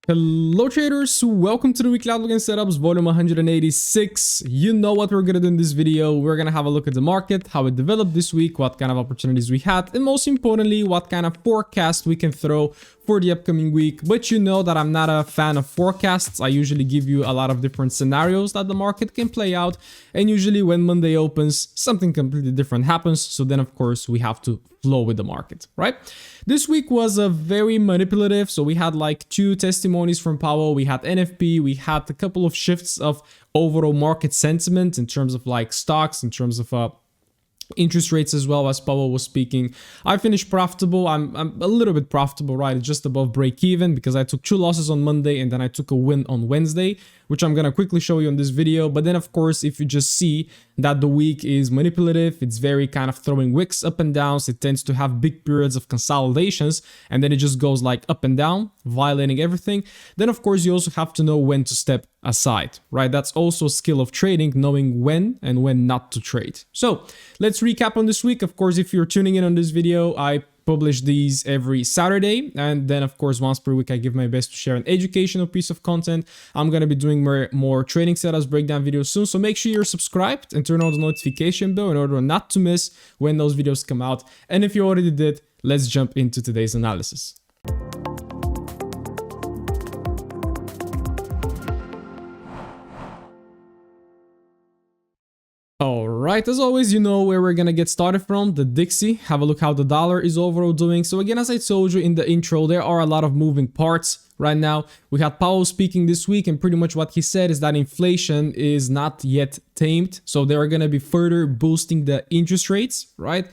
Hello traders, welcome to the weekly outlook and setups volume 186. You know what we're gonna do in this video. We're gonna have a look at the market, how it developed this week, what kind of opportunities we had, and most importantly, what kind of forecast we can throw for the upcoming week. But you know that I'm not a fan of forecasts. I usually give you a lot of different scenarios that the market can play out, and usually when Monday opens, something completely different happens. So then of course we have to flow with the market, right? This week was a very manipulative. So we had like two testimonies from Powell. We had NFP. We had a couple of shifts of overall market sentiment in terms of like stocks, in terms of interest rates as well, as Powell was speaking. I finished profitable. I'm a little bit profitable, right? Just above break even because I took 2 losses on Monday and then I took a win on Wednesday, which I'm gonna quickly show you in this video. But then of course, if you just see that the week is manipulative, it's very kind of throwing wicks up and down. It tends to have big periods of consolidations and then it just goes like up and down, violating everything. Then of course, you also have to know when to step aside, right? That's also a skill of trading, knowing when and when not to trade. So let's recap on this week. Of course, if you're tuning in on this video, I publish these every Saturday, and then of course once per week I give my best to share an educational piece of content. I'm going to be doing more trading setups, breakdown videos soon, so make sure you're subscribed and turn on the notification bell in order not to miss when those videos come out. And if you already did, let's jump into today's analysis. Alright, as always, you know where we're gonna get started from, the Dixie. Have a look how the dollar is overall doing. So again, as I told you in the intro, there are a lot of moving parts right now. We had Powell speaking this week, and pretty much what he said is that inflation is not yet tamed. So they are gonna be further boosting the interest rates, right?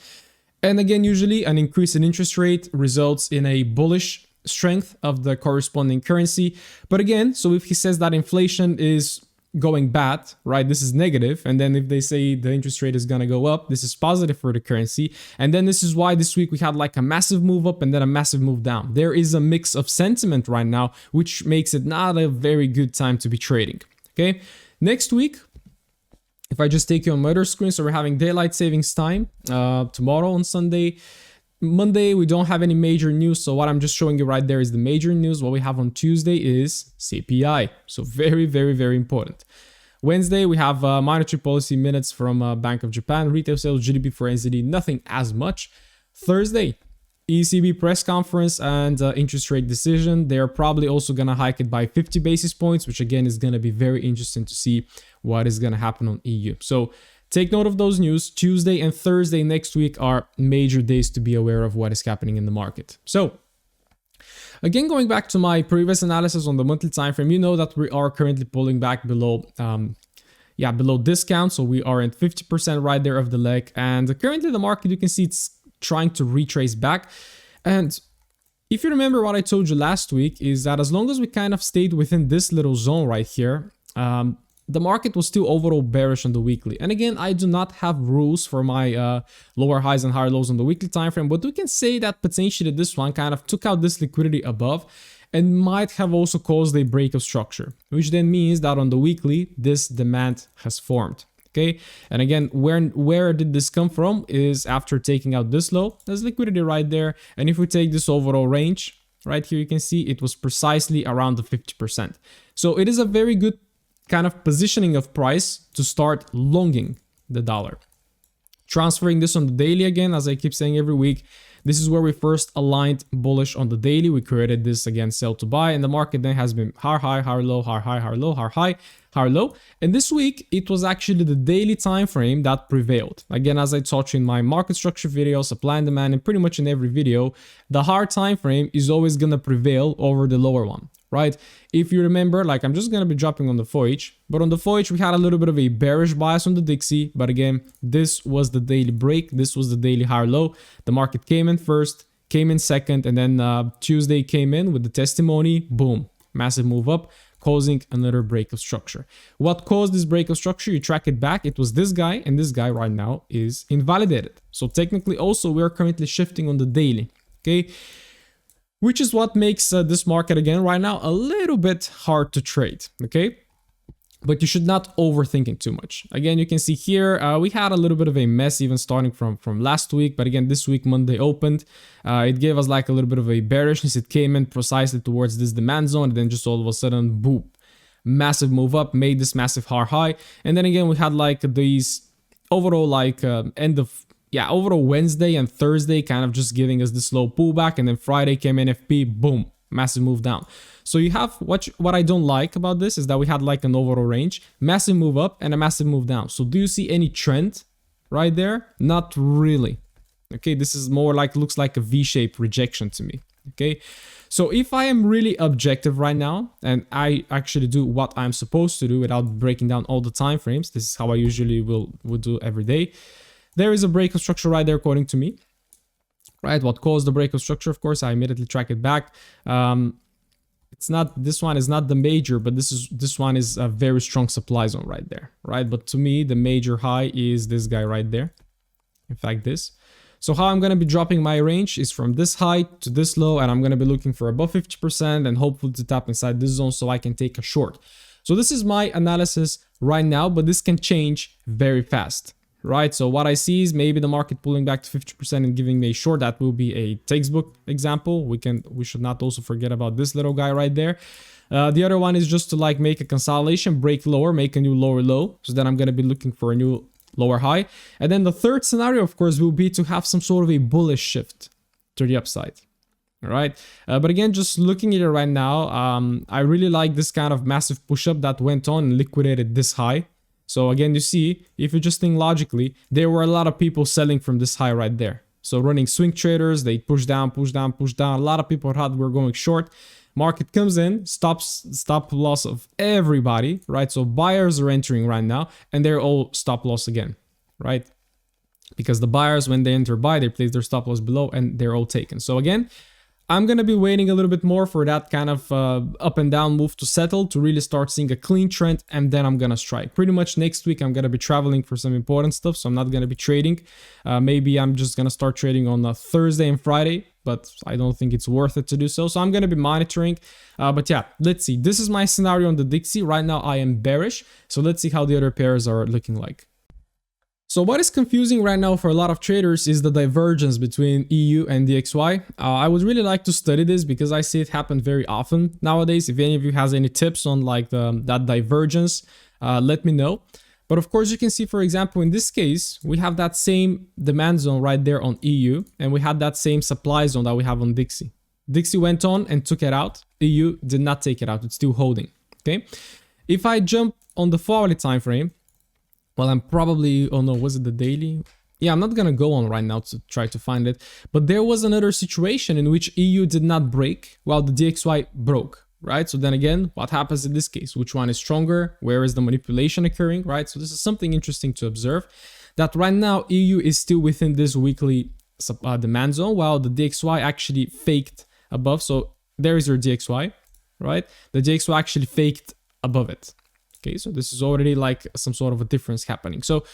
And again, usually an increase in interest rate results in a bullish strength of the corresponding currency. But again, so if he says that inflation is going bad, right, this is negative, and then if they say the interest rate is going to go up, this is positive for the currency. And then this is why this week we had like a massive move up and then a massive move down. There is a mix of sentiment right now, which makes it not a very good time to be trading. Okay, next week, if I just take you on my other screen, so we're having daylight savings time tomorrow on Sunday. Monday, we don't have any major news. So what I'm just showing you right there is the major news. What we have on Tuesday is CPI. So very, very, very important. Wednesday, we have monetary policy minutes from Bank of Japan, retail sales, GDP for NZD, nothing as much. Thursday, ECB press conference and interest rate decision. They're probably also going to hike it by 50 basis points, which again is going to be very interesting to see what is going to happen on EU. So take note of those news. Tuesday and Thursday next week are major days to be aware of what is happening in the market. So again, going back to my previous analysis on the monthly time frame, you know that we are currently pulling back below below discount. So we are at 50% right there of the leg. And currently the market, you can see it's trying to retrace back. And if you remember what I told you last week is that as long as we kind of stayed within this little zone right here, the market was still overall bearish on the weekly. And again, I do not have rules for my lower highs and higher lows on the weekly time frame, but we can say that potentially this one kind of took out this liquidity above and might have also caused a break of structure, which then means that on the weekly, this demand has formed. Okay, and again, where did this come from is after taking out this low, there's liquidity right there. And if we take this overall range right here, you can see it was precisely around the 50%. So it is a very good kind of positioning of price to start longing the dollar. Transferring this on the daily again, as I keep saying every week, this is where we first aligned bullish on the daily. We created this again, sell to buy, and the market then has been higher high, higher low, higher high, higher low, higher high, higher low. And this week, it was actually the daily time frame that prevailed. Again, as I taught you in my market structure video, supply and demand, and pretty much in every video, the higher time frame is always going to prevail over the lower one. Right? If you remember, like I'm just going to be dropping on the FOIH, but on the FOIH, we had a little bit of a bearish bias on the Dixie. But again, this was the daily break. This was the daily higher low. The market came in first, came in second, and then Tuesday came in with the testimony. Boom, massive move up, causing another break of structure. What caused this break of structure? You track it back. It was this guy, and this guy right now is invalidated. So technically also, we're currently shifting on the daily. Okay. Which is what makes this market again right now a little bit hard to trade, okay? but you should not overthink it too much. Again, you can see here, we had a little bit of a mess even starting from last week. But again, this week, Monday opened. It gave us like a little bit of a bearishness. It came in precisely towards this demand zone. And then just all of a sudden, boom, massive move up, made this massive high. And then again, we had like these overall like overall Wednesday and Thursday kind of just giving us this slow pullback. And then Friday came NFP, boom, massive move down. So you have what I don't like about this is that we had like an overall range, massive move up and a massive move down. So do you see any trend right there? Not really. Okay, this is more like, looks like a V-shaped rejection to me. Okay, so if I am really objective right now and I actually do what I'm supposed to do without breaking down all the time frames, this is how I usually would do every day. There is a break of structure right there according to me. Right, what caused the break of structure? Of course, I immediately track it back. It's not, this one is not the major, but this one is a very strong supply zone right there, right? But to me, the major high is this guy right there. In fact, this. So how I'm going to be dropping my range is from this high to this low, and I'm going to be looking for above 50% and hopefully to tap inside this zone so I can take a short. So this is my analysis right now, but this can change very fast. Right, so what I see is maybe the market pulling back to 50% and giving me a short. That will be a textbook example. We should not also forget about this little guy right there. The other one is just to like make a consolidation, break lower, make a new lower low. So then I'm going to be looking for a new lower high. And then the third scenario, of course, will be to have some sort of a bullish shift to the upside. All right, but again, just looking at it right now, I really like this kind of massive push up that went on and liquidated this high. So again, you see, if you just think logically, there were a lot of people selling from this high right there. So running swing traders, they push down, push down, push down. A lot of people thought we were going short. Market comes in, stop loss of everybody, right? So buyers are entering right now and they're all stop loss again, right? Because the buyers, when they enter buy, they place their stop loss below and they're all taken. So again, I'm going to be waiting a little bit more for that kind of up and down move to settle, to really start seeing a clean trend, and then I'm going to strike. Pretty much next week, I'm going to be traveling for some important stuff, so I'm not going to be trading. Maybe I'm just going to start trading on Thursday and Friday, but I don't think it's worth it to do so. So I'm going to be monitoring. But yeah, let's see. This is my scenario on the Dixie. Right now, I am bearish. So let's see how the other pairs are looking like. So what is confusing right now for a lot of traders is the divergence between EU and DXY. I would really like to study this because I see it happen very often nowadays. If any of you has any tips on like that divergence, let me know. But of course, you can see, for example, in this case, we have that same demand zone right there on EU, and we had that same supply zone that we have on Dixie. Dixie went on and took it out. EU did not take it out. It's still holding. Okay. If I jump on the hourly time frame, well, I'm probably, oh no, was it the daily? Yeah, I'm not going to go on right now to try to find it. But there was another situation in which EU did not break while the DXY broke, right? So then again, what happens in this case? Which one is stronger? Where is the manipulation occurring, right? So this is something interesting to observe, that right now EU is still within this weekly demand zone while the DXY actually faked above. So there is your DXY, right? The DXY actually faked above it. Okay, so this is already like some sort of a difference happening. So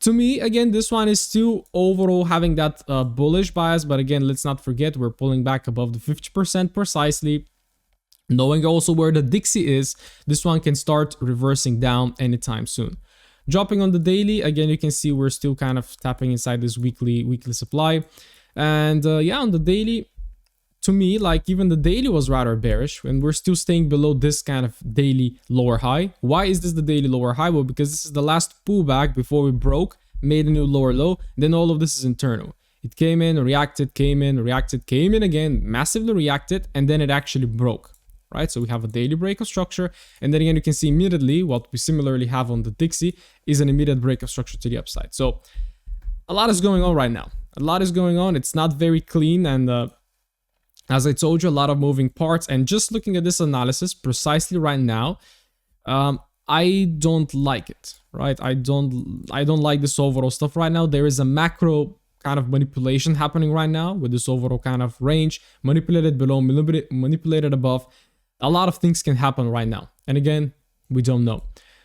to me, again, this one is still overall having that bullish bias. But again, let's not forget, we're pulling back above the 50% precisely. Knowing also where the Dixie is, this one can start reversing down anytime soon. Dropping on the daily, again, you can see we're still kind of tapping inside this weekly supply. And yeah, on the daily, to me, like even the daily was rather bearish and we're still staying below this kind of daily lower high. Why is this the daily lower high? Well, because this is the last pullback before we broke, made a new lower low. Then all of this is internal. It came in, reacted, came in, reacted, came in again, massively reacted, and then it actually broke, right? So we have a daily break of structure. And then again, you can see immediately what we similarly have on the Dixie is an immediate break of structure to the upside. So a lot is going on right now. A lot is going on. It's not very clean. And as I told you, a lot of moving parts. And just looking at this analysis precisely right now, I don't like it, right? I don't like this overall stuff right now. There is a macro kind of manipulation happening right now with this overall kind of range, manipulated below, manipulated above. A lot of things can happen right now. And again, we don't know.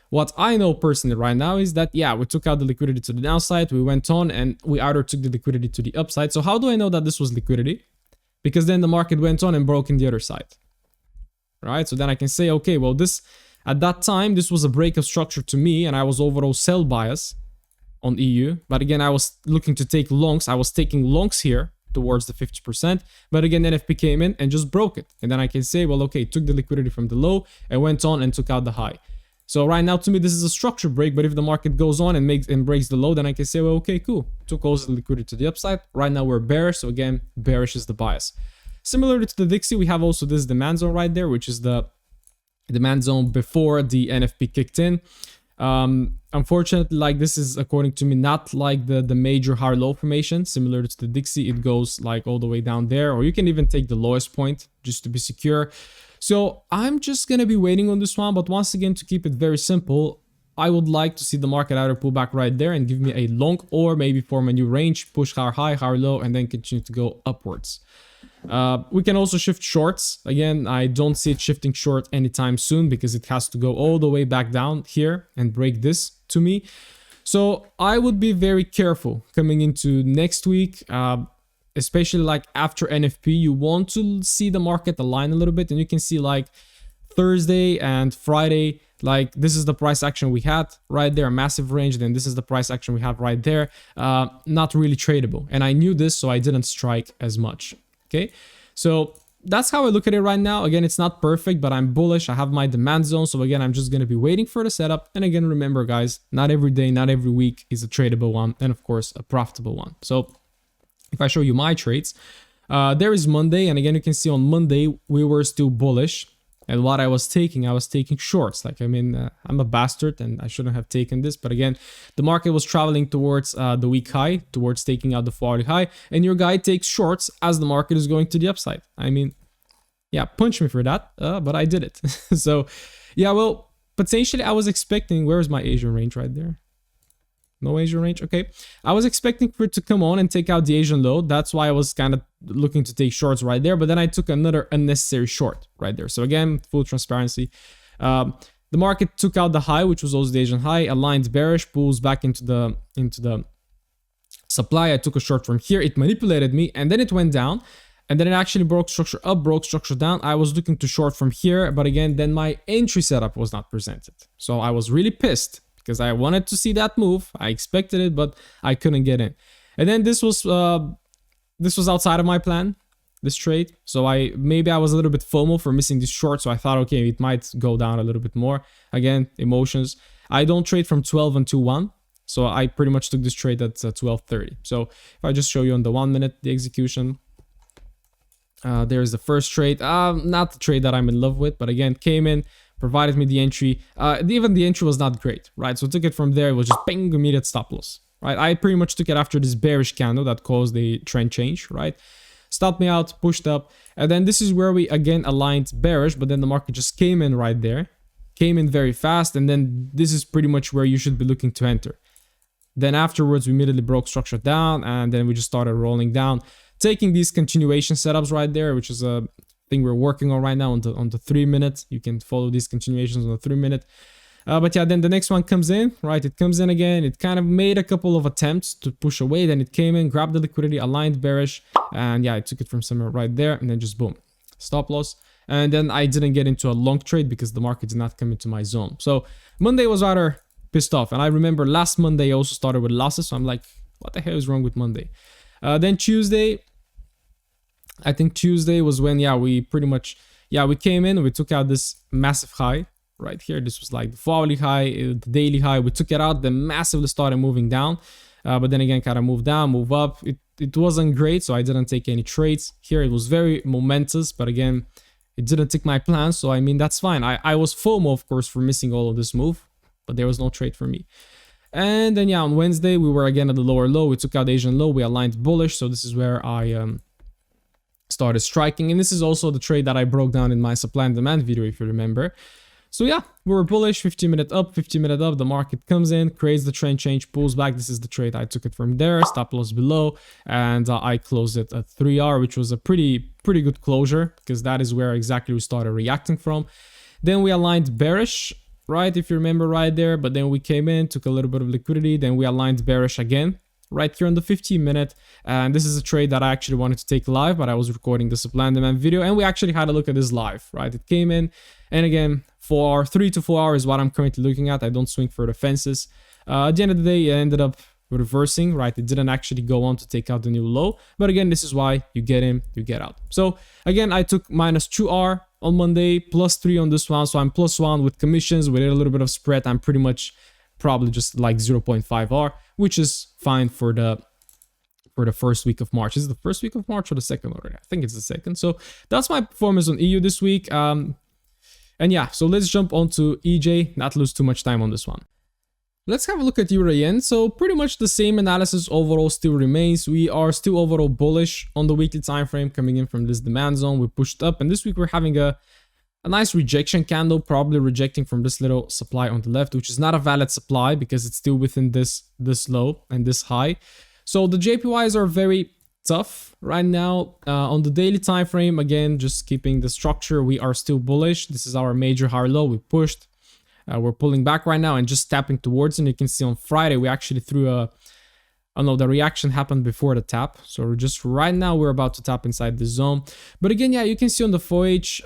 What I know personally right now is that, yeah, we took out the liquidity to the downside, we went on, and we either took the liquidity to the upside. So how do I know that this was liquidity? Because then the market went on and broke in the other side, right? So then I can say, okay, well, this At that time, this was a break of structure to me, and I was overall sell bias on EU. But again, I was looking to take longs. I was taking longs here towards the 50%. But again, NFP came in and just broke it. And then I can say, well, okay, took the liquidity from the low and went on and took out the high. So right now, to me, this is a structure break. But if the market goes on and breaks the low, then I can say, well, okay, cool. Took also the liquidity to the upside. Right now, we're bearish. So again, bearish is the bias. Similarly to the Dixie, we have also this demand zone right there, which is the demand zone before the NFP kicked in. Unfortunately, like this is, according to me, not like the major high low formation. Similar to the Dixie, it goes like all the way down there, or you can even take the lowest point just to be secure. So I'm just gonna be waiting on this one, but once again, to keep it very simple, I would like to see the market either pull back right there and give me a long, or maybe form a new range, push higher high, higher low, and then continue to go upwards. We can also shift shorts. Again, I don't see it shifting short anytime soon because it has to go all the way back down here and break this to me. So I would be very careful coming into next week, especially like after NFP. You want to see the market align a little bit, and you can see like Thursday and Friday, like this is the price action we had right there, a massive range. Then this is the price action we have right there. Not really tradable, and I knew this, so I didn't strike as much. Okay, so that's how I look at it right now. Again, it's not perfect, but I'm bullish. I have my demand zone. So again, I'm just going to be waiting for the setup. And again, remember guys, not every day, not every week is a tradable one. And of course, a profitable one. So if I show you my trades, there is Monday. And again, you can see on Monday, we were still bullish. And what I was taking shorts. Like, I mean, I'm a bastard and I shouldn't have taken this. But again, the market was traveling towards the week high, towards taking out the 40 high. And your guy takes shorts as the market is going to the upside. I mean, yeah, punch me for that. But I did it. So, yeah, well, potentially I was expecting, where's my Asian range right there? No Asian range. Okay. I was expecting for it to come on and take out the Asian low. That's why I was kind of looking to take shorts right there. But then I took another unnecessary short right there. So again, full transparency. The market took out the high, which was also the Asian high, aligned bearish, pulls back into the supply. I took a short from here. It manipulated me and then it went down. And then it actually broke structure up, broke structure down. I was looking to short from here. But again, then my entry setup was not presented. So I was really pissed, because I wanted to see that move. I expected it, but I couldn't get in. And then this was outside of my plan, this trade. So maybe I was a little bit FOMO for missing this short. So I thought, okay, it might go down a little bit more. Again, emotions. I don't trade from 12 until 1. So I pretty much took this trade at 12:30. So if I just show you on the 1 minute, the execution. There's the first trade. Not the trade that I'm in love with, but again, came in, provided me the entry. Even the entry was not great, right? So I took it from there. It was just bang, immediate stop loss, right? I pretty much took it after this bearish candle that caused the trend change, right? Stopped me out, pushed up. And then this is where we again aligned bearish, but then the market just came in right there. Came in very fast. And then this is pretty much where you should be looking to enter. Then afterwards, we immediately broke structure down, and then we just started rolling down, taking these continuation setups right there, which is a thing we're working on right now on the 3 minute. You can follow these continuations on the 3 minute. But yeah, then the next one comes in, right? It comes in again. It kind of made a couple of attempts to push away. Then it came in, grabbed the liquidity, aligned bearish. And yeah, I took it from somewhere right there. And then just boom, stop loss. And then I didn't get into a long trade because the market did not come into my zone. So Monday was rather pissed off. And I remember last Monday I also started with losses. So I'm like, what the hell is wrong with Monday? Then Tuesday, I think Tuesday was when, yeah, we pretty much, yeah, we came in, we took out this massive high right here. This was like the hourly high, the daily high. We took it out, then massively started moving down. But then again, kind of move down, move up. It wasn't great, so I didn't take any trades. Here it was very momentous, but again, it didn't take my plan. So I mean, that's fine. I was FOMO, of course, for missing all of this move, but there was no trade for me. And then yeah, on Wednesday, we were again at the lower low. We took out Asian low, we aligned bullish. So this is where I started striking. And this is also the trade that I broke down in my supply and demand video, if you remember. So yeah, we were bullish, 15-minute up, 15-minute up. The market comes in, creates the trend change, pulls back. This is the trade. I took it from there, stop loss below, and I closed it at 3R, which was a pretty good closure, because that is where exactly we started reacting from. Then we aligned bearish, right, if you remember right there, but then we came in, took a little bit of liquidity, then we aligned bearish again, right here on the 15-minute. And this is a trade that I actually wanted to take live, but I was recording the supply and demand video, and we actually had a look at this live, right? It came in, and again, For 3 to 4 hours, what I'm currently looking at. I don't swing for the fences. At the end of the day, it ended up reversing, right? It didn't actually go on to take out the new low. But again, this is why you get in, you get out. So again, I took -2R on Monday, +3 on this one. So I'm +1 with commissions, with a little bit of spread. I'm pretty much probably just like 0.5R, which is fine for the first week of March. Is it the first week of March or the second already? I think it's the second. So that's my performance on EU this week. And yeah, so let's jump on to EJ, not lose too much time on this one. Let's have a look at Euro Yen. So pretty much the same analysis overall still remains. We are still overall bullish on the weekly time frame coming in from this demand zone. We pushed up, and this week we're having a nice rejection candle, probably rejecting from this little supply on the left, which is not a valid supply because it's still within this low and this high. So the JPYs are very tough right now. On the daily time frame, again, just keeping the structure, we are still bullish. This is our major higher low. We pushed. We're pulling back right now and just tapping towards, and you can see on Friday we actually threw the reaction happened before the tap. So just right now we're about to tap inside the zone. But again, yeah, you can see on the FOH,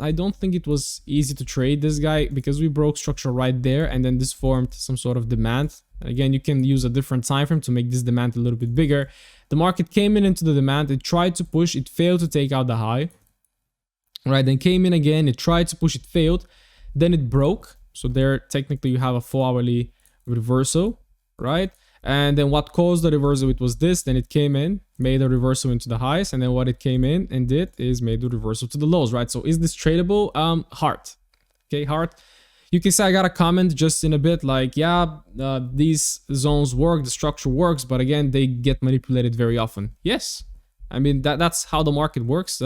I don't think it was easy to trade this guy because we broke structure right there, and then this formed some sort of demand. Again, you can use a different time frame to make this demand a little bit bigger. The market came in into the demand. It tried to push. It failed to take out the high. Right, then came in again. It tried to push. It failed. Then it broke. So there, technically, you have a 4-hourly reversal, right? And then what caused the reversal, it was this. Then it came in, made a reversal into the highs. And then what it came in and did is made the reversal to the lows, right? So is this tradable? Hard. Okay, hard. You can say I got a comment just in a bit like, yeah, these zones work, the structure works, but again, they get manipulated very often. Yes, I mean, that's how the market works.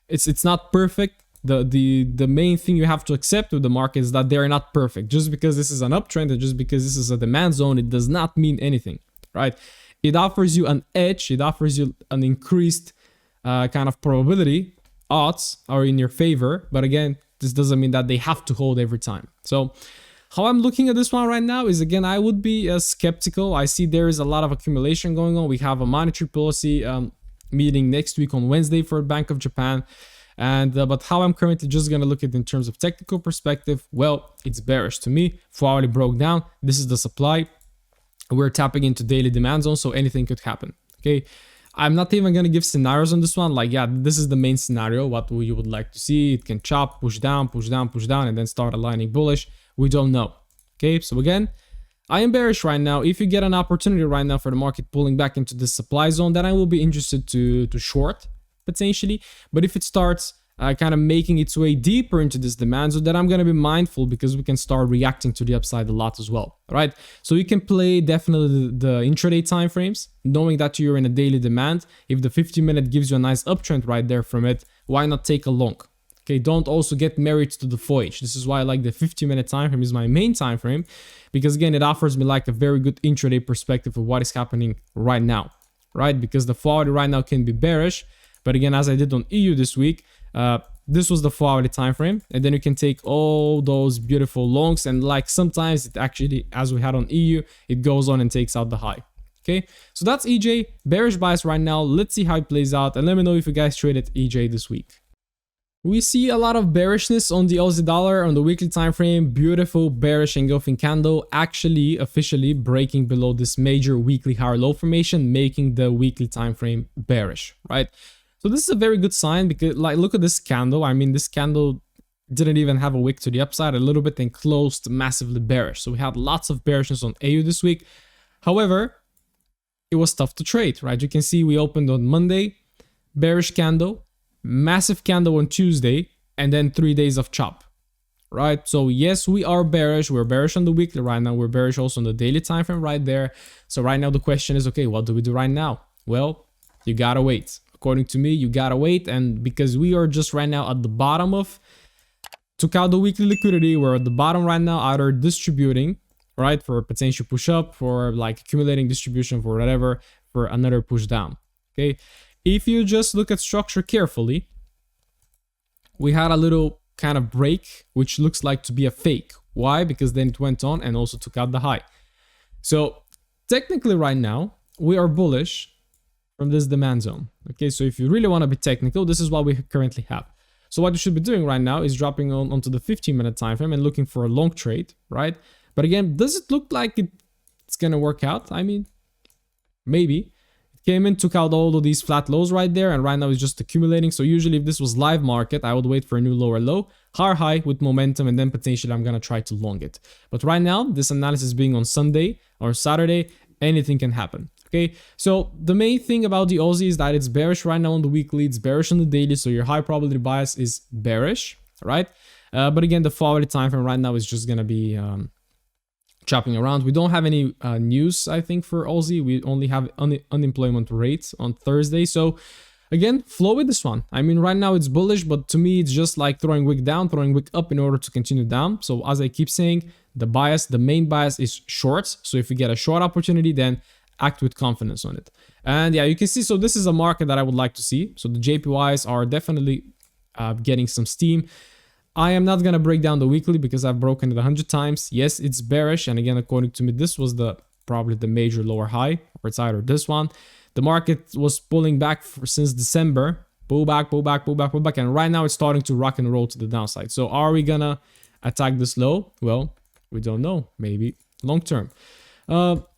It's not perfect. The main thing you have to accept with the market is that they're not perfect. Just because this is an uptrend and just because this is a demand zone, it does not mean anything, right? It offers you an edge. It offers you an increased kind of probability. Odds are in your favor, but again, this doesn't mean that they have to hold every time. So how I'm looking at this one right now is, again, I would be skeptical. I see there is a lot of accumulation going on. We have a monetary policy meeting next week on Wednesday for Bank of Japan. And but how I'm currently just going to look at it in terms of technical perspective, well, it's bearish to me. 4-hourly broke down. This is the supply. We're tapping into daily demand zone, so anything could happen. Okay. I'm not even going to give scenarios on this one. Like, yeah, this is the main scenario, what you would like to see. It can chop, push down, push down, push down, and then start aligning bullish. We don't know. Okay, so again, I am bearish right now. If you get an opportunity right now for the market pulling back into this supply zone, then I will be interested to short, potentially. But if it starts kind of making its way deeper into this demand zone, then I'm going to be mindful because we can start reacting to the upside a lot as well. All right, so you can play definitely the intraday time frames, knowing that you're in a daily demand. If the 50-minute gives you a nice uptrend right there from it, why not take a long? Okay, don't also get married to the FOH. This is why I like the 50-minute time frame is my main time frame, because again, it offers me like a very good intraday perspective of what is happening right now, right? Because the 4-hourly right now can be bearish, but again, as I did on EU this week, this was the 4-hourly time frame, and then you can take all those beautiful longs, and like sometimes it actually, as we had on EU, it goes on and takes out the high. Okay, so that's EJ, bearish bias right now. Let's see how it plays out, and let me know if you guys traded EJ this week. We see a lot of bearishness on the Aussie dollar on the weekly time frame. Beautiful bearish engulfing candle, actually officially breaking below this major weekly higher low formation, making the weekly time frame bearish, right? So this is a very good sign because, like, look at this candle. I mean, this candle didn't even have a wick to the upside a little bit and closed massively bearish. So we had lots of bearishness on AU this week. However, it was tough to trade, right? You can see we opened on Monday, bearish candle, massive candle on Tuesday, and then 3 days of chop, right? So yes, we are bearish. We're bearish on the weekly right now. We're bearish also on the daily time frame right there. So right now the question is, okay, what do we do right now? Well, you gotta wait. According to me, you gotta wait, and because we are just right now at the bottom of, took out the weekly liquidity, we're at the bottom right now, either distributing, right, for a potential push up, for like accumulating distribution, for whatever, for another push down. Okay, if you just look at structure carefully, we had a little kind of break, which looks like to be a fake. Why? Because then it went on and also took out the high. So technically right now, we are bullish from this demand zone. Okay, so if you really want to be technical, this is what we currently have. So what you should be doing right now is dropping onto the 15-minute time frame and looking for a long trade, right? But again, does it look like it's gonna work out? I mean, maybe. It came in, took out all of these flat lows right there, and right now it's just accumulating. So usually if this was live market, I would wait for a new lower low, higher high with momentum, and then potentially I'm gonna try to long it. But right now, this analysis being on Sunday or Saturday, anything can happen. Okay, so the main thing about the Aussie is that it's bearish right now on the weekly, it's bearish on the daily, so your high probability bias is bearish, right? But again, the forward time frame right now is just gonna be chopping around. We don't have any news, I think, for Aussie. We only have unemployment rates on Thursday. So again, flow with this one. I mean, right now it's bullish, but to me, it's just like throwing wick down, throwing wick up in order to continue down. So as I keep saying, the main bias is shorts. So if you get a short opportunity, then act with confidence on it. And yeah, you can see, so this is a market that I would like to see. So the JPYs are definitely getting some steam. I am not going to break down the weekly because I've broken it 100 times. Yes, it's bearish. And again, according to me, this was probably the major lower high, or it's either this one. The market was pulling back since December. Pull back, pull back, pull back, pull back. And right now it's starting to rock and roll to the downside. So are we going to attack this low? Well, we don't know. Maybe long term.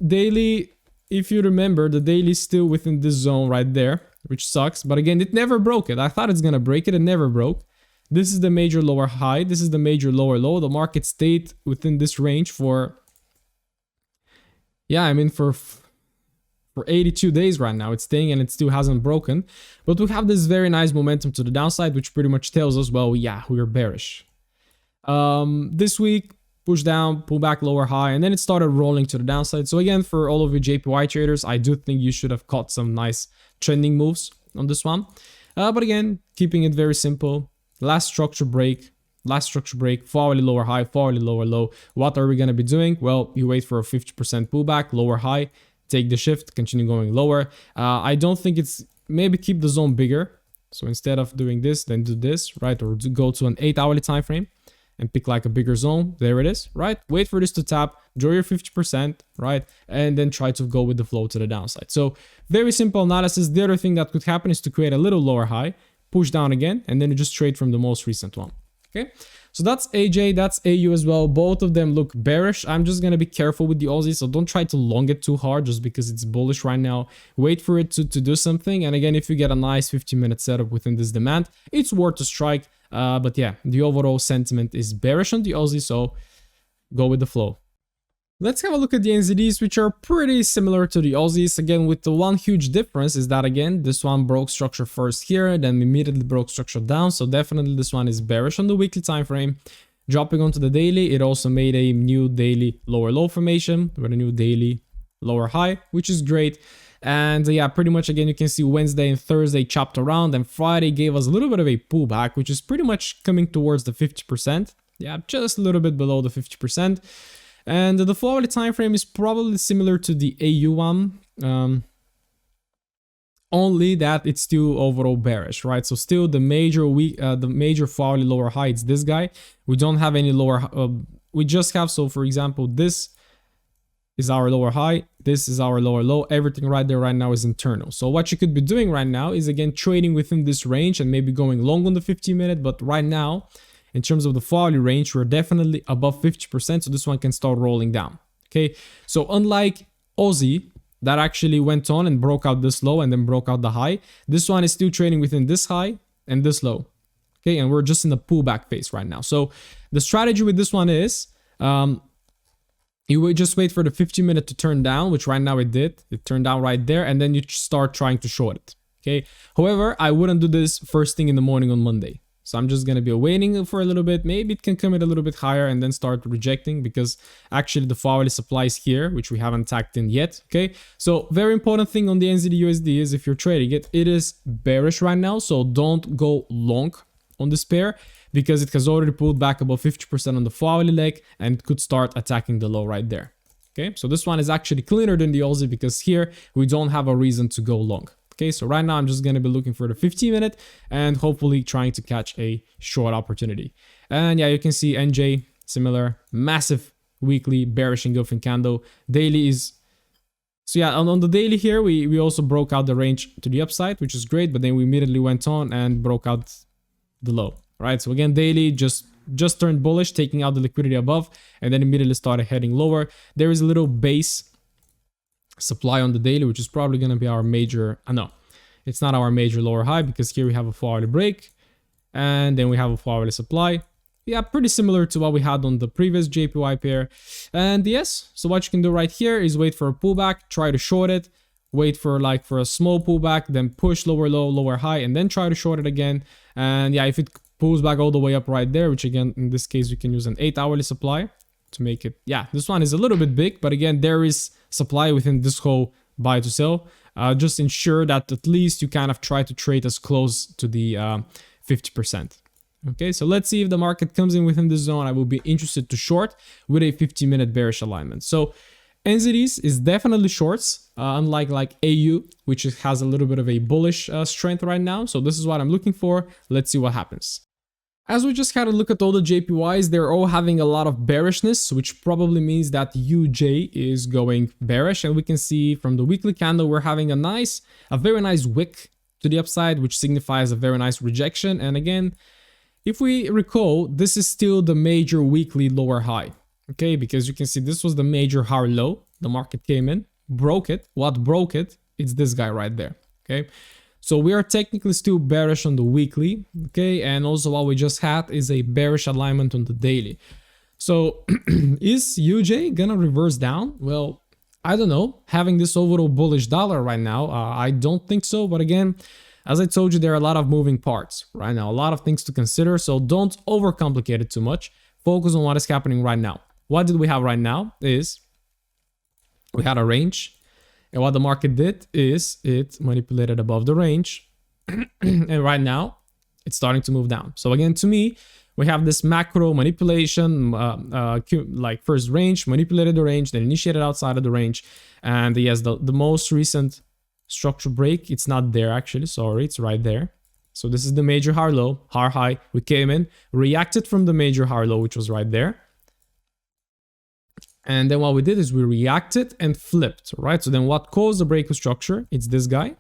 Daily, if you remember, the daily is still within this zone right there, which sucks. But again, it never broke it. I thought it's going to break it. It never broke. This is the major lower high. This is the major lower low. The market stayed within this range for, yeah, I mean, for 82 days right now. It's staying and it still hasn't broken. But we have this very nice momentum to the downside, which pretty much tells us, well, yeah, we are bearish. This week, push down, pull back, lower high, and then it started rolling to the downside. So again, for all of you JPY traders, I do think you should have caught some nice trending moves on this one. But again, keeping it very simple. Last structure break, forwardly lower high, forwardly lower low. What are we going to be doing? Well, you wait for a 50% pullback, lower high, take the shift, continue going lower. I don't think maybe keep the zone bigger. So instead of doing this, then do this, right? Or go to an 8-hourly time frame and pick like a bigger zone. There it is, right? Wait for this to tap, draw your 50%, right? And then try to go with the flow to the downside. So very simple analysis. The other thing that could happen is to create a little lower high, push down again, and then you just trade from the most recent one. Okay, so that's AJ, that's AU as well. Both of them look bearish. I'm just gonna be careful with the Aussie, so don't try to long it too hard just because it's bullish right now. Wait for it to do something, and again, if you get a nice 15-minute setup within this demand, it's worth a strike. But yeah, the overall sentiment is bearish on the Aussie, so go with the flow. Let's have a look at the NZDs, which are pretty similar to the Aussies. Again, with the one huge difference is that, again, this one broke structure first here, then immediately broke structure down. So definitely this one is bearish on the weekly time frame. Dropping onto the daily, it also made a new daily lower low formation with a new daily lower high, which is great. And yeah, pretty much, again, you can see Wednesday and Thursday chopped around, and Friday gave us a little bit of a pullback, which is pretty much coming towards the 50%. Yeah, just a little bit below the 50%. And the forward time frame is probably similar to the AU one, only that it's still overall bearish, right? So still the major forward lower high, it's this guy. We don't have any lower, we just have, so for example, this is our lower high, this is our lower low, everything right there right now is internal. So what you could be doing right now is, again, trading within this range and maybe going long on the 15-minute, but right now, in terms of the forward range, we're definitely above 50%, so this one can start rolling down. Okay, so unlike Aussie, that actually went on and broke out this low and then broke out the high, this one is still trading within this high and this low. Okay, and we're just in the pullback phase right now. So the strategy with this one is, you would just wait for the 15-minute to turn down, which right now it did. It turned down right there, and then you start trying to short it. Okay, however, I wouldn't do this first thing in the morning on Monday. So I'm just going to be waiting for a little bit. Maybe it can come in a little bit higher and then start rejecting, because actually the forward supply is here, which we haven't tacked in yet. Okay, so very important thing on the NZD USD is, if you're trading it, it is bearish right now. So don't go long on this pair, because it has already pulled back about 50% on the forward leg and it could start attacking the low right there. Okay, so this one is actually cleaner than the Aussie, because here we don't have a reason to go long. Okay, so right now I'm just going to be looking for the 15-minute and hopefully trying to catch a short opportunity. And yeah, you can see NJ, similar, massive weekly bearish engulfing candle. Daily is, so yeah, on the daily here, we also broke out the range to the upside, which is great, but then we immediately went on and broke out the low. right? So again, daily just turned bullish, taking out the liquidity above, and then immediately started heading lower. There is a little base supply on the daily, which is probably going to be our major, no, it's not our major lower high, because here we have a 4-hourly break, and then we have a 4-hourly supply. Yeah, pretty similar to what we had on the previous JPY pair. And yes, so what you can do right here is wait for a pullback, try to short it, wait for a small pullback, then push lower low, lower high, and then try to short it again. And yeah, if it pulls back all the way up right there, which again, in this case, we can use an 8-hourly supply to make it. Yeah, this one is a little bit big, but again, there is supply within this whole buy to sell. Just ensure that at least you kind of try to trade as close to the 50%. Okay, so let's see if the market comes in within this zone. I will be interested to short with a 15-minute bearish alignment. So NZDs is definitely shorts, unlike like AU, which has a little bit of a bullish strength right now. So this is what I'm looking for. Let's see what happens. As we just had a look at all the JPYs, they're all having a lot of bearishness, which probably means that UJ is going bearish. And we can see from the weekly candle, we're having a very nice wick to the upside, which signifies a very nice rejection. And again, if we recall, this is still the major weekly lower high, okay? Because you can see this was the major high low. The market came in, broke it. What broke it? It's this guy right there, okay? So we are technically still bearish on the weekly, okay? And also what we just had is a bearish alignment on the daily. So is UJ gonna reverse down? Well, I don't know. Having this overall bullish dollar right now, I don't think so. But again, as I told you, there are a lot of moving parts right now, a lot of things to consider. So don't overcomplicate it too much. Focus on what is happening right now. What did we have right now is we had a range. And what the market did is it manipulated above the range. And right now it's starting to move down. So again, to me, we have this macro manipulation, like first range, manipulated the range, then initiated outside of the range. And yes, the most recent structure break, it's not there actually, sorry, it's right there. So this is the major high low, high. We came in, reacted from the major high low, which was right there. And then what we did is we reacted and flipped, right? So then what caused the break of structure? It's this guy.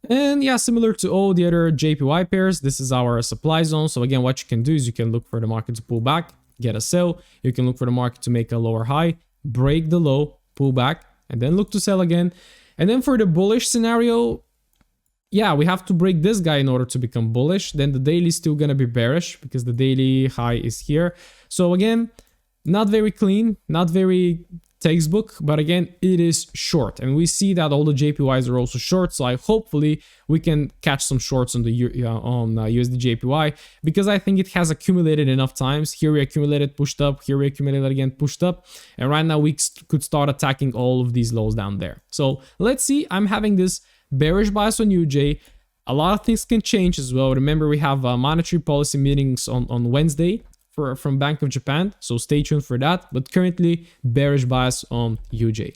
And yeah, similar to all the other JPY pairs, this is our supply zone. So again, what you can do is you can look for the market to pull back, get a sell. You can look for the market to make a lower high, break the low, pull back, and then look to sell again. And then for the bullish scenario, yeah, we have to break this guy in order to become bullish. Then the daily is still going to be bearish because the daily high is here. So again, not very clean, not very textbook, but again, it is short. And we see that all the JPYs are also short. So hopefully we can catch some shorts on the USD JPY, because I think it has accumulated enough times. Here we accumulated, pushed up, here we accumulated again, pushed up. And right now we could start attacking all of these lows down there. So let's see, I'm having this bearish bias on UJ. A lot of things can change as well. Remember, we have monetary policy meetings on Wednesday from Bank of Japan, so stay tuned for that. But currently, bearish bias on UJ.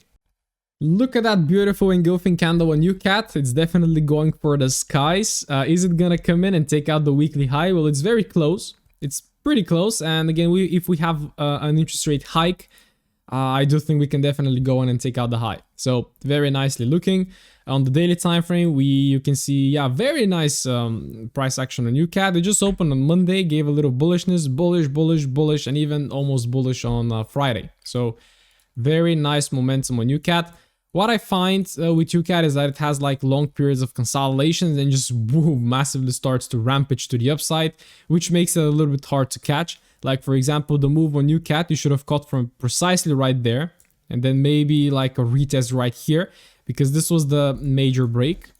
Look at that beautiful engulfing candle on UCAT. It's definitely going for the skies. Is it gonna come in and take out the weekly high? Well, it's very close. It's pretty close. And again, if we have an interest rate hike, I do think we can definitely go in and take out the high. So very nicely looking. On the daily time frame, you can see, yeah, very nice price action on UCAT. They just opened on Monday, gave a little bullishness, bullish, and even almost bullish on Friday. So very nice momentum on UCAT. What I find with UCAT is that it has like long periods of consolidation and just boom, massively starts to rampage to the upside, which makes it a little bit hard to catch. Like for example, the move on UCAT, you should have caught from precisely right there, and then maybe like a retest right here, because this was the major break.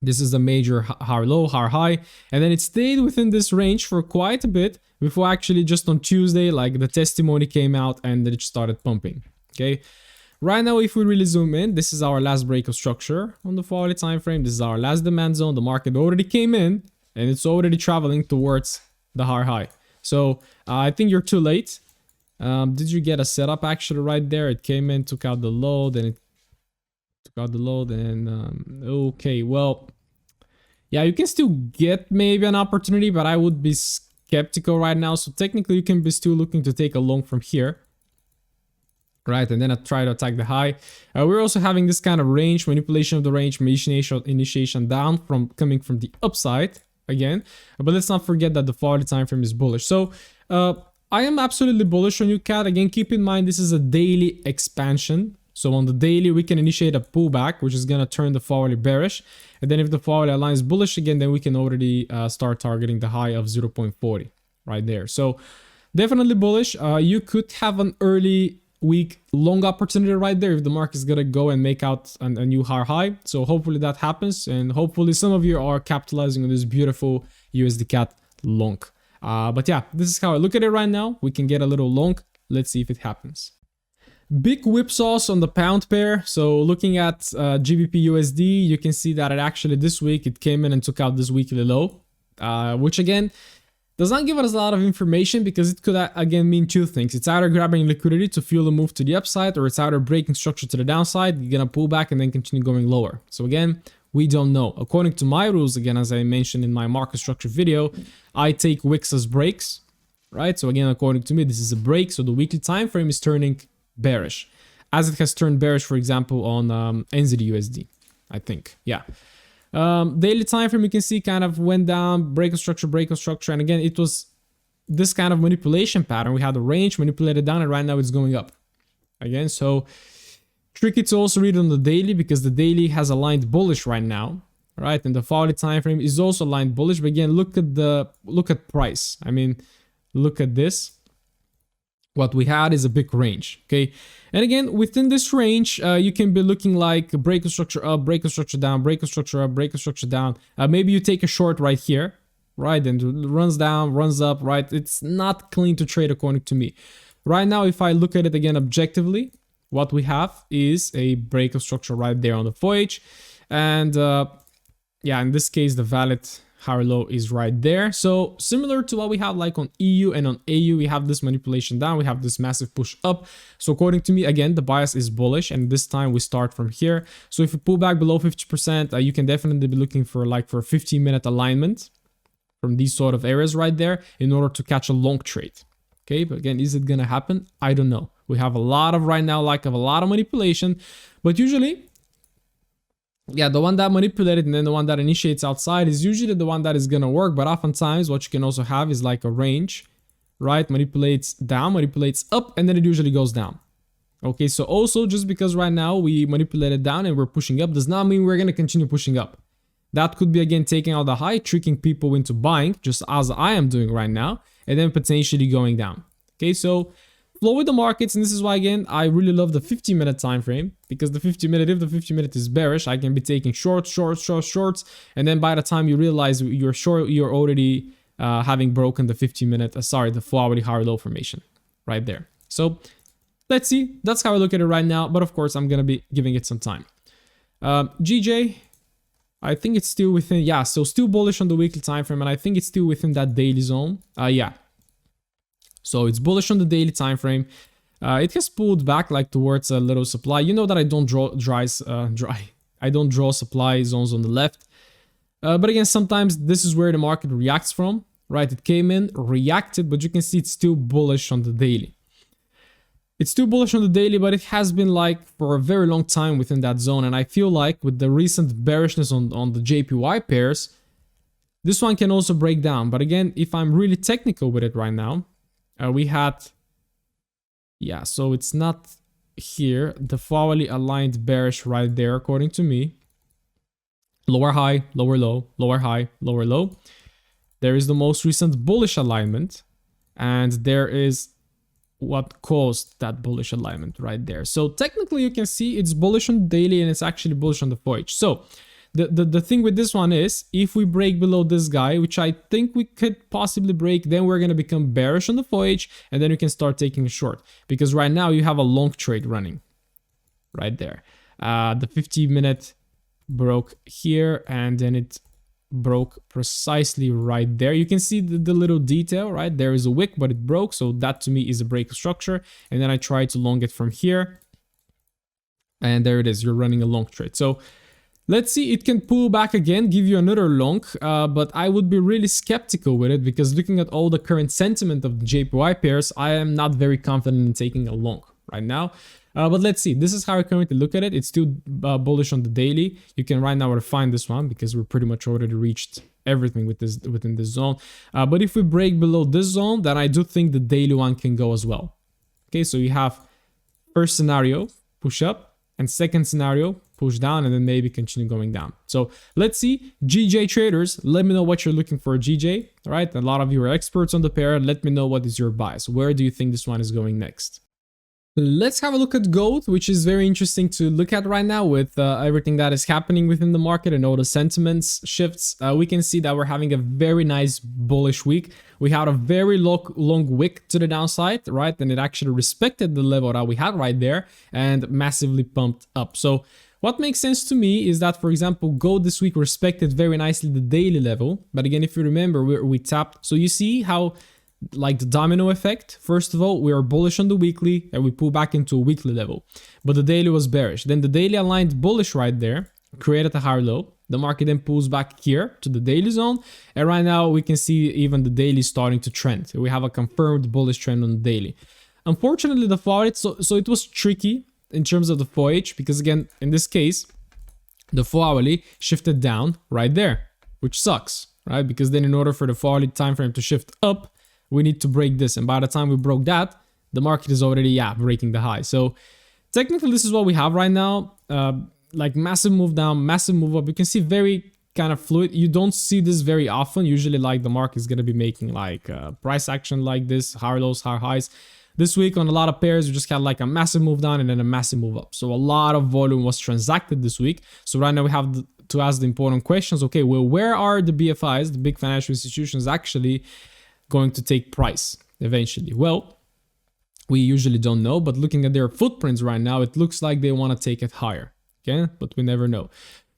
This is the major high low, high, and then it stayed within this range for quite a bit before actually just on Tuesday, like the testimony came out and then it started pumping. Okay. Right now, if we really zoom in, this is our last break of structure on the 4-hourly time frame. This is our last demand zone. The market already came in and it's already traveling towards the high. So I think you're too late. Did you get a setup actually right there? It came in, took out the low, then it took out the low, then okay, well, yeah, you can still get maybe an opportunity, but I would be skeptical right now. So technically you can be still looking to take a long from here, right? And then I try to attack the high. We're also having this kind of range manipulation of the range, initiation down from coming from the upside. again, but let's not forget that the 40 time frame is bullish. So I am absolutely bullish on UCAD. Again, keep in mind this is a daily expansion. So on the daily, we can initiate a pullback, which is going to turn the hourly bearish. And then if the hourly aligns bullish again, then we can already start targeting the high of 0.40 right there. So definitely bullish. You could have an early week long opportunity right there if the market is going to go and make out a new high. So hopefully that happens. And hopefully some of you are capitalizing on this beautiful USD CAD long. But yeah, this is how I look at it right now. We can get a little long. Let's see if it happens. Big whipsaws on the pound pair. So looking at GBP USD, you can see that it actually this week it came in and took out this weekly low, which again does not give us a lot of information because it could again mean two things. It's either grabbing liquidity to fuel the move to the upside, or it's either breaking structure to the downside. You're gonna pull back and then continue going lower. So again, we don't know. According to my rules, again, as I mentioned in my market structure video, I take wicks as breaks, right? So again, according to me, this is a break. So the weekly time frame is turning bearish, as it has turned bearish, for example, on NZD/USD, I think. Yeah. Daily time frame, you can see kind of went down, break of structure, and again, it was this kind of manipulation pattern. We had the range manipulated down, and right now it's going up again. So tricky to also read on the daily because the daily has aligned bullish right now, right? And the 40 time frame is also aligned bullish. But again, look at price. I mean, look at this. What we had is a big range, okay? And again, within this range, you can be looking like break of structure up, break of structure down, break of structure up, break of structure down. Maybe you take a short right here, right? And it runs down, runs up, right? It's not clean to trade according to me. Right now, if I look at it again objectively, what we have is a break of structure right there on the 4H. And yeah, in this case, the valid higher low is right there. So similar to what we have like on EU and on AU, we have this manipulation down, we have this massive push up. So according to me, again, the bias is bullish, and this time we start from here. So if you pull back below 50%, you can definitely be looking for like for a 15-minute alignment from these sort of areas right there in order to catch a long trade. Okay, but again, is it gonna happen? I don't know. We have a lot of right now, like a lot of manipulation, but usually, yeah, the one that manipulated and then the one that initiates outside is usually the one that is gonna work. But oftentimes what you can also have is like a range, right? Manipulates down, manipulates up, and then it usually goes down. Okay, so also just because right now we manipulated down and we're pushing up does not mean we're gonna continue pushing up. That could be again taking out the high, tricking people into buying, just as I am doing right now, and then potentially going down. Okay, so flow with the markets, and this is why again I really love the 50-minute time frame, because the 50-minute, if the 50-minute is bearish, I can be taking shorts, and then by the time you realize you're short, you're already having broken the 50-minute, the 4-hourly higher low formation right there. So let's see, that's how I look at it right now, but of course I'm gonna be giving it some time. GJ, I think it's still within, yeah, so still bullish on the weekly time frame, and I think it's still within that daily zone. Yeah. So it's bullish on the daily time frame. It has pulled back like towards a little supply. You know that I don't draw I don't draw supply zones on the left. But again, sometimes this is where the market reacts from, right? It came in, reacted, but you can see it's still bullish on the daily. It's still bullish on the daily, but it has been like for a very long time within that zone. And I feel like with the recent bearishness on the JPY pairs, this one can also break down. But again, if I'm really technical with it right now, we had, yeah, so it's not here, the hourly aligned bearish right there, according to me. Lower high, lower low, lower high, lower low. There is the most recent bullish alignment, and there is what caused that bullish alignment right there. So technically you can see it's bullish on the daily and it's actually bullish on the 4H. So the thing with this one is, if we break below this guy, which I think we could possibly break, then we're going to become bearish on the 4H, and then you can start taking a short, because right now you have a long trade running right there. The 50-minute broke here, and then it broke precisely right there. You can see the little detail, right? There is a wick, but it broke, so that to me is a break of structure. And then I try to long it from here, and there it is. You're running a long trade. So let's see, it can pull back again, give you another long, but I would be really skeptical with it, because looking at all the current sentiment of the JPY pairs, I am not very confident in taking a long right now. But let's see, this is how I currently look at it. It's still bullish on the daily. You can right now refine this one, because we're pretty much already reached everything within this zone. But if we break below this zone, then I do think the daily one can go as well. Okay, so you have first scenario, push up, and second scenario, push down, and then maybe continue going down. So let's see. GJ traders, let me know what you're looking for, GJ. All right, a lot of you are experts on the pair. Let me know what is your bias. Where do you think this one is going next? Let's have a look at gold, which is very interesting to look at right now with everything that is happening within the market and all the sentiments shifts. We can see that we're having a very nice bullish week. We had a very long wick to the downside, right? And it actually respected the level that we had right there and massively pumped up. So what makes sense to me is that, for example, gold this week respected very nicely the daily level. But again, if you remember, we tapped. So you see how, like the domino effect, first of all, we are bullish on the weekly and we pull back into a weekly level, but the daily was bearish. Then the daily aligned bullish right there, created a higher low. The market then pulls back here to the daily zone, and right now we can see even the daily starting to trend. We have a confirmed bullish trend on the daily. Unfortunately, the volatile, so it was tricky in terms of the FOH, because again, in this case, the 4-hourly shifted down right there, which sucks, right? Because then in order for the 4-hourly time frame to shift up, we need to break this, and by the time we broke that, the market is already breaking the high. So technically this is what we have right now, like massive move down, massive move up. You can see very kind of fluid. You don't see this very often. Usually like the market is going to be making like price action like this, higher lows, higher highs. This week on a lot of pairs, we just had like a massive move down and then a massive move up. So a lot of volume was transacted this week. So right now we have to ask the important questions. Okay, well, where are the BFIs, the big financial institutions, actually going to take price eventually? Well, we usually don't know, but looking at their footprints right now, it looks like they want to take it higher. Okay, but we never know.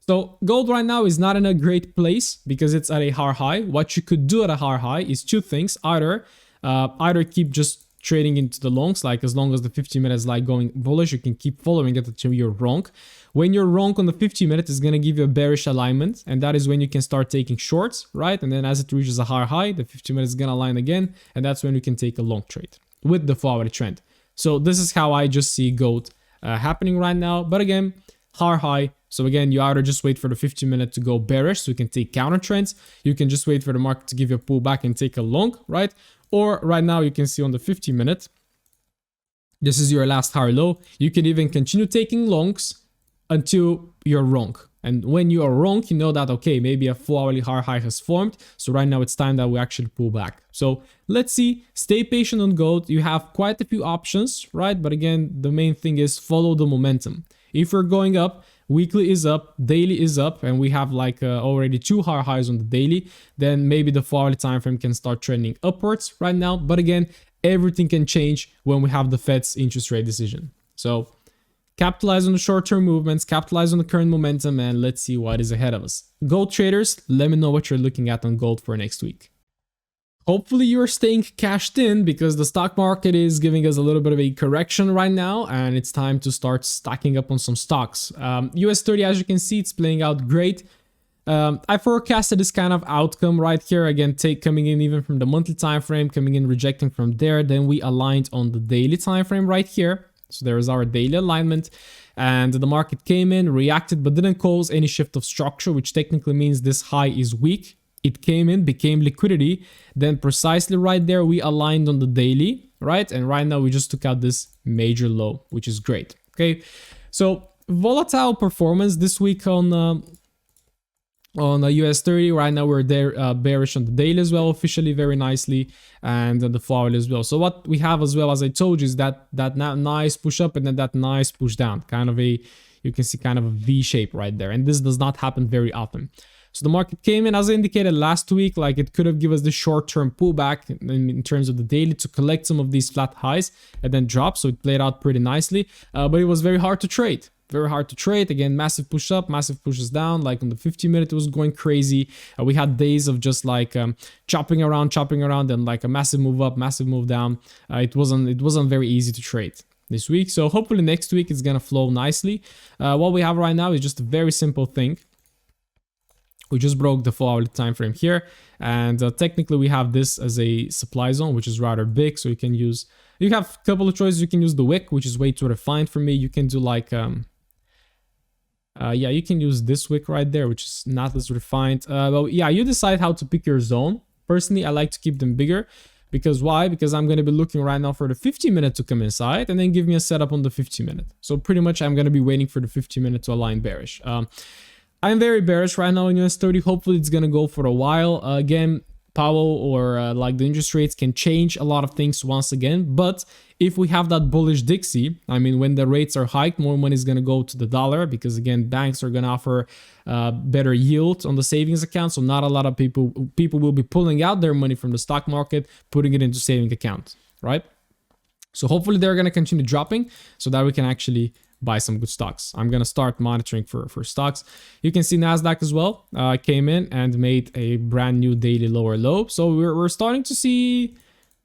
So gold right now is not in a great place because it's at a higher high. What you could do at a higher high is two things: either keep just trading into the longs, like as long as the 50-minute is like going bullish, you can keep following it until you're wrong. When you're wrong on the 50-minute, it's going to give you a bearish alignment, and that is when you can start taking shorts, right? And then as it reaches a higher high, the 50-minute is going to align again, and that's when you can take a long trade with the forward trend. So this is how I just see gold happening right now. But again, higher high. So again, you either just wait for the 50-minute to go bearish so you can take counter trends. You can just wait for the market to give you a pullback and take a long, right? Or right now you can see on the 50-minute, this is your last higher low. You can even continue taking longs until you're wrong. And when you are wrong, you know that, okay, maybe a 4-hourly higher high has formed. So right now it's time that we actually pull back. So let's see, stay patient on gold. You have quite a few options, right? But again, the main thing is follow the momentum. If we're going up, weekly is up, daily is up, and we have like already two higher highs on the daily, then maybe the 4-hourly time frame can start trending upwards right now. But again, everything can change when we have the Fed's interest rate decision. So capitalize on the short-term movements, capitalize on the current momentum, and let's see what is ahead of us. Gold traders, let me know what you're looking at on gold for next week. Hopefully you're staying cashed in because the stock market is giving us a little bit of a correction right now, and it's time to start stacking up on some stocks. US 30, as you can see, it's playing out great. I forecasted this kind of outcome right here. Again, coming in even from the monthly time frame, coming in rejecting from there. Then we aligned on the daily time frame right here. So there is our daily alignment, and the market came in, reacted, but didn't cause any shift of structure, which technically means this high is weak. It came in, became liquidity, then precisely right there we aligned on the daily, right? And right now we just took out this major low, which is great. Okay, so volatile performance this week on US 30. Right now we're there bearish on the daily as well, officially very nicely, and the 4-hourly as well. So what we have as well, as I told you, is that nice push up and then that nice push down, kind of a, you can see kind of a V shape right there, and this does not happen very often. So the market came in, as I indicated last week, like it could have given us the short-term pullback in terms of the daily to collect some of these flat highs and then drop. So it played out pretty nicely, but it was very hard to trade. Very hard to trade. Again, massive push up, massive pushes down. Like on the 50-minute, it was going crazy. We had days of just like chopping around, and like a massive move up, massive move down. It wasn't very easy to trade this week. So hopefully next week it's gonna flow nicely. What we have right now is just a very simple thing. We just broke the 4-hourly time frame here, and technically we have this as a supply zone, which is rather big. So you can use, you have a couple of choices. You can use the wick, which is way too refined for me. You can do like Yeah, you can use this wick right there, which is not as refined. But yeah, you decide how to pick your zone. Personally, I like to keep them bigger. Because why? Because I'm going to be looking right now for the 50-minute to come inside and then give me a setup on the 50-minute. So pretty much I'm going to be waiting for the 50-minute to align bearish. I'm very bearish right now in US30. Hopefully it's going to go for a while. Again, Powell or like the interest rates can change a lot of things once again. But if we have that bullish Dixie, I mean, when the rates are hiked, more money is going to go to the dollar because again, banks are going to offer better yield on the savings account. So not a lot of people will be pulling out their money from the stock market, putting it into saving account, right? So hopefully they're going to continue dropping so that we can actually buy some good stocks. I'm going to start monitoring for stocks. You can see NASDAQ as well came in and made a brand new daily lower low. So we're starting to see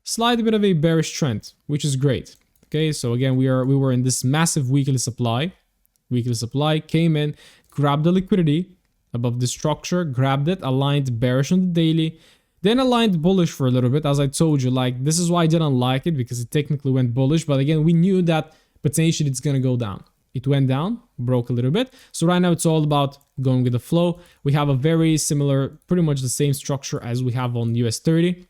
slight bit of a bearish trend, which is great. Okay, so again, we were in this massive weekly supply. Weekly supply came in, grabbed the liquidity above the structure, grabbed it, aligned bearish on the daily, then aligned bullish for a little bit. As I told you, like this is why I didn't like it because it technically went bullish. But again, we knew that potentially it's going to go down. It went down, broke a little bit. So right now it's all about going with the flow. We have a very similar, pretty much the same structure as we have on US30.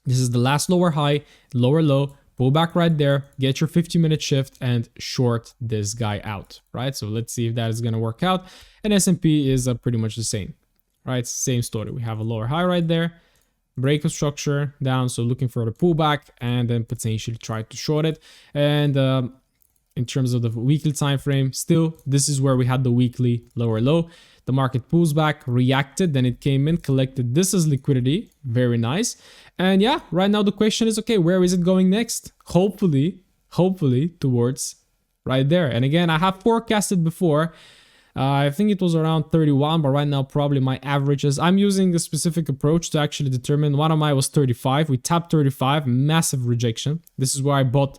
This is the last lower high, lower low, pull back right there, get your 50-minute shift and short this guy out, right? So let's see if that is going to work out. And S&P is pretty much the same, right? Same story. We have a lower high right there, break of structure down. So looking for the pullback and then potentially try to short it. And in terms of the weekly time frame, still, this is where we had the weekly lower low. The market pulls back, reacted, then it came in, collected this as liquidity. Very nice. And yeah, right now the question is, okay, where is it going next? Hopefully towards right there. And again, I have forecasted before. I think it was around 31, but right now probably my averages. I'm using a specific approach to actually determine. One of mine was 35. We tapped 35, massive rejection. This is where I bought.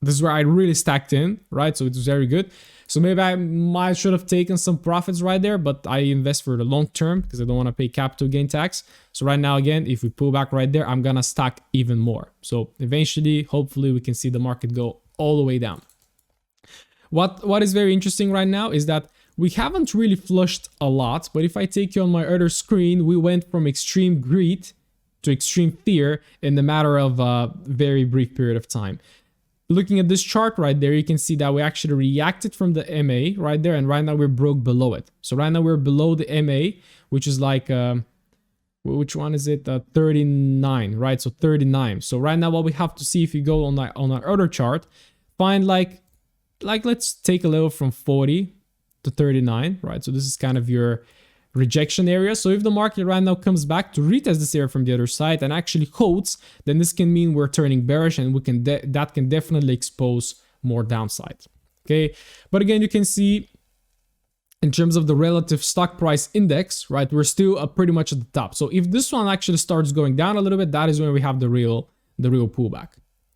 This is where I really stacked in, right? So it was very good. So maybe I should have taken some profits right there, but I invest for the long term because I don't want to pay capital gain tax. So right now, again, if we pull back right there, I'm going to stack even more. So eventually, hopefully we can see the market go all the way down. What is very interesting right now is that we haven't really flushed a lot, but if I take you on my other screen, we went from extreme greed to extreme fear in the matter of a very brief period of time. Looking at this chart right there, you can see that we actually reacted from the MA right there, and right now we're broke below it. So right now we're below the MA, which is like, which one is it? 39, right? So 39. So right now what we have to see, if you go on our other chart, find like let's take a level from 40 to 39, right? So this is kind of your rejection area. So if the market right now comes back to retest this area from the other side and actually holds, then this can mean we're turning bearish, and we can that can definitely expose more downside. Okay, but again, you can see in terms of the relative stock price index, right, we're still pretty much at the top. So if this one actually starts going down a little bit, that is when we have the real pullback,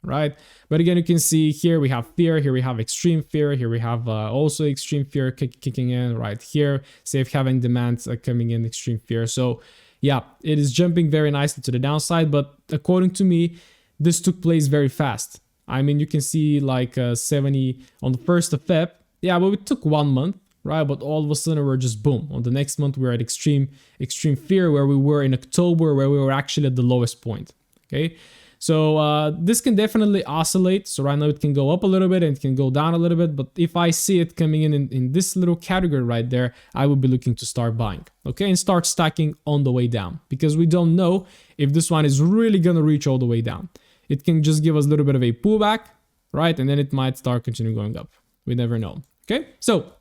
right? But again, you can see here we have fear, here we have extreme fear, here we have also extreme fear kicking in right here, safe haven demand coming in, extreme fear. So yeah, it is jumping very nicely to the downside, but according to me, this took place very fast. I mean, you can see like 70 on the 1st of Feb. Yeah, but it took 1 month, right? But all of a sudden we're just boom. On the next month, we're at extreme fear, where we were in October, where we were actually at the lowest point. Okay. So this can definitely oscillate. So right now it can go up a little bit and it can go down a little bit. But if I see it coming in this little category right there, I would be looking to start buying. Okay, and start stacking on the way down, because we don't know if this one is really going to reach all the way down. It can just give us a little bit of a pullback, right? And then it might start continuing going up. We never know. Okay, so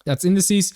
that's indices.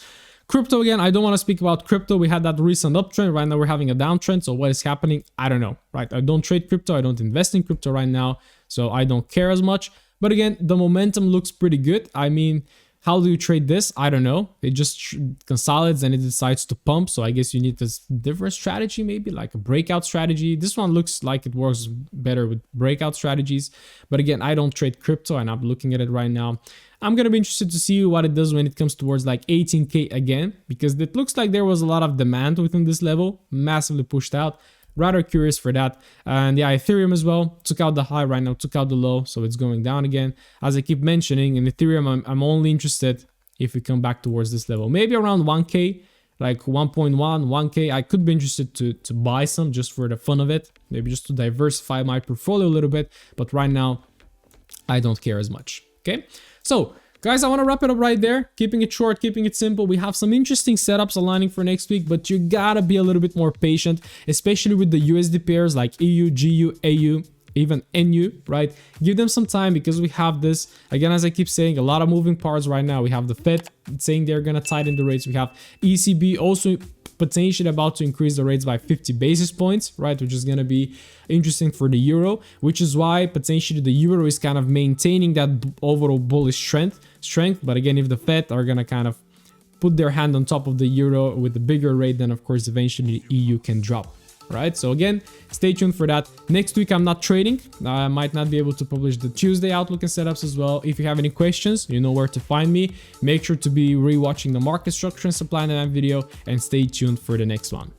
Crypto, again, I don't want to speak about crypto. We had that recent uptrend. Right now we're having a downtrend. So what is happening? I don't know, right? I don't trade crypto. I don't invest in crypto right now. So I don't care as much. But again, the momentum looks pretty good. I mean, how do you trade this? I don't know. It just consolidates and it decides to pump. So I guess you need this different strategy, maybe like a breakout strategy. This one looks like it works better with breakout strategies. But again, I don't trade crypto and I'm looking at it right now. I'm going to be interested to see what it does when it comes towards like 18K again, because it looks like there was a lot of demand within this level, massively pushed out. Rather curious for that. And yeah, Ethereum as well took out the high right now, took out the low, so it's going down again. As I keep mentioning, in Ethereum, I'm only interested if we come back towards this level. Maybe around 1k, like 1.1, 1k. I could be interested to buy some just for the fun of it, maybe just to diversify my portfolio a little bit, but right now I don't care as much. Okay, so guys, I want to wrap it up right there, keeping it short, keeping it simple. We have some interesting setups aligning for next week, but you gotta be a little bit more patient, especially with the USD pairs like EU, GU, AU, even NU, right? Give them some time, because we have this, again, as I keep saying, a lot of moving parts right now. We have the Fed saying they're gonna tighten the rates. We have ECB also potentially about to increase the rates by 50 basis points, right? Which is going to be interesting for the euro, which is why potentially the euro is kind of maintaining that overall bullish strength. But again, if the Fed are going to kind of put their hand on top of the euro with a bigger rate, then of course eventually the EU can drop. Right, so again, stay tuned for that. Next week I'm not trading. I might not be able to publish the Tuesday outlook and setups as well. If you have any questions, you know where to find me. Make sure to be rewatching the market structure and supply and demand video, and stay tuned for the next one.